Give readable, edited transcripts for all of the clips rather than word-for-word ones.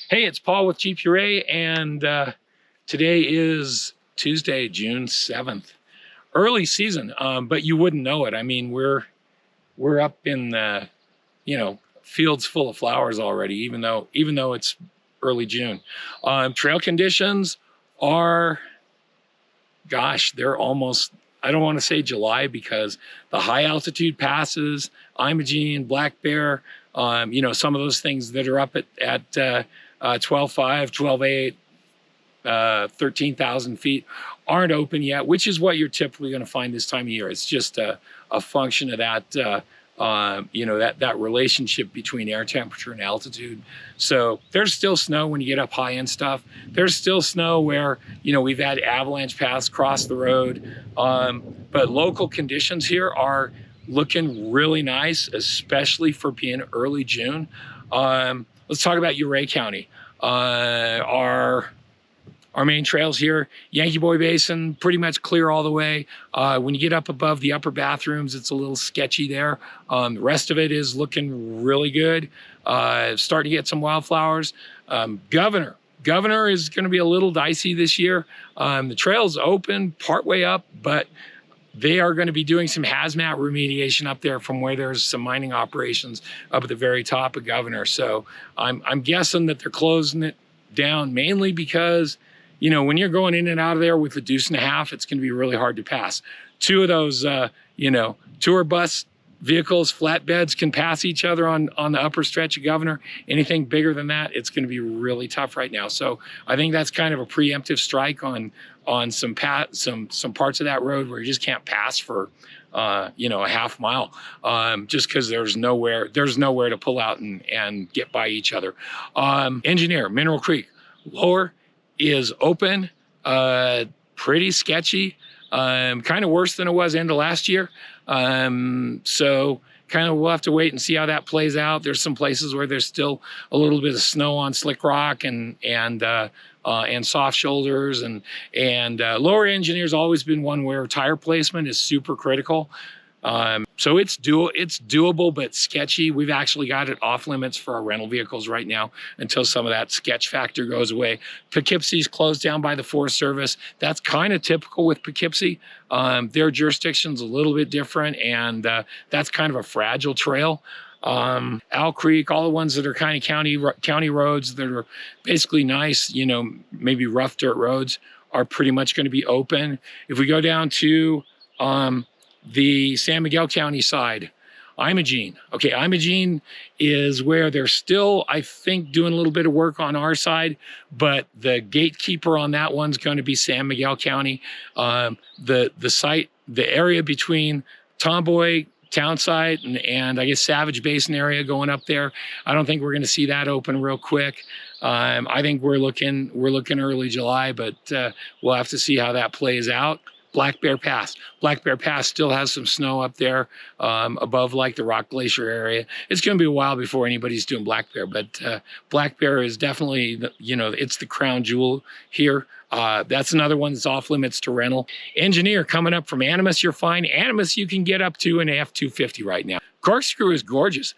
Hey, it's Paul with Jeep Ouray, and today is Tuesday, June 7th. Early season, but you wouldn't know it. I mean, we're up in the, fields full of flowers already, even though it's early June. Trail conditions are, gosh, they're almost, I don't want to say July because the high altitude passes, Imogene, Black Bear, some of those things that are up at 12.5, 12.8, 13,000 feet aren't open yet, which is what you're typically going to find this time of year. It's just a function of that, that relationship between air temperature and altitude. So there's still snow when you get up high and stuff. There's still snow where, we've had avalanche paths cross the road. But local conditions here are looking really nice, especially for being early June. Let's talk about Ouray County. Our main trails here, Yankee Boy Basin, pretty much clear all the way. When you get up above the upper bathrooms, it's a little sketchy there. The rest of it is looking really good. Starting to get some wildflowers. Governor is going to be a little dicey this year. The trail's open partway up, but they are going to be doing some hazmat remediation up there from where there's some mining operations up at the very top of Governor. So I'm guessing that they're closing it down mainly because, when you're going in and out of there with a deuce and a half, it's going to be really hard to pass. Two of those, tour bus vehicles, flatbeds can pass each other on the upper stretch of Governor. Anything bigger than that, it's going to be really tough right now. So I think that's kind of a preemptive strike on some parts of that road where you just can't pass for a half mile, just because there's nowhere to pull out and get by each other. Engineer, Mineral Creek, lower is open, pretty sketchy, kind of worse than it was end of last year. So kind of we'll have to wait and see how that plays out. There's some places where there's still a little bit of snow on slick rock and soft shoulders, and lower engineer's always been one where tire placement is super critical. So it's doable, but sketchy. We've actually got it off limits for our rental vehicles right now until some of that sketch factor goes away. Poughkeepsie's closed down by the Forest Service. That's kind of typical with Poughkeepsie. Their jurisdiction's a little bit different, and that's kind of a fragile trail. Owl Creek, all the ones that are kind of county roads that are basically nice, maybe rough dirt roads, are pretty much going to be open. If we go down to the San Miguel County side, Imogene. Okay, Imogene is where they're still, I think, doing a little bit of work on our side, but the gatekeeper on that one's going to be San Miguel County. The site, the area between Tomboy town site and I guess Savage Basin area going up there, I don't think we're going to see that open real quick. I think we're looking early July, but we'll have to see how that plays out. Black Bear Pass. Black Bear Pass still has some snow up there above like the Rock Glacier area. It's going to be a while before anybody's doing Black Bear, but Black Bear is definitely, it's the crown jewel here. That's another one that's off limits to rental. Engineer coming up from Animas, you're fine. Animas you can get up to an F-250 right now. Corkscrew is gorgeous.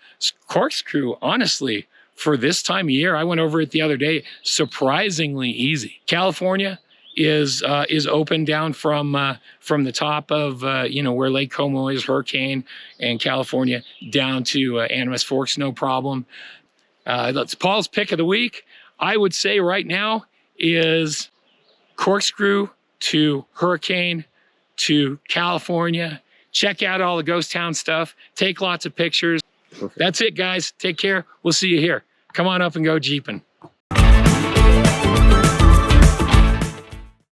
Corkscrew, honestly, for this time of year, I went over it the other day, surprisingly easy. California is open down from the top of where Lake Como is, Hurricane, and California down to Animas Forks, no problem. That's Paul's pick of the week. I would say right now is Corkscrew to Hurricane to California. Check out all the ghost town stuff. Take lots of pictures. Perfect. That's it, guys. Take care. We'll see you here. Come on up and go Jeeping.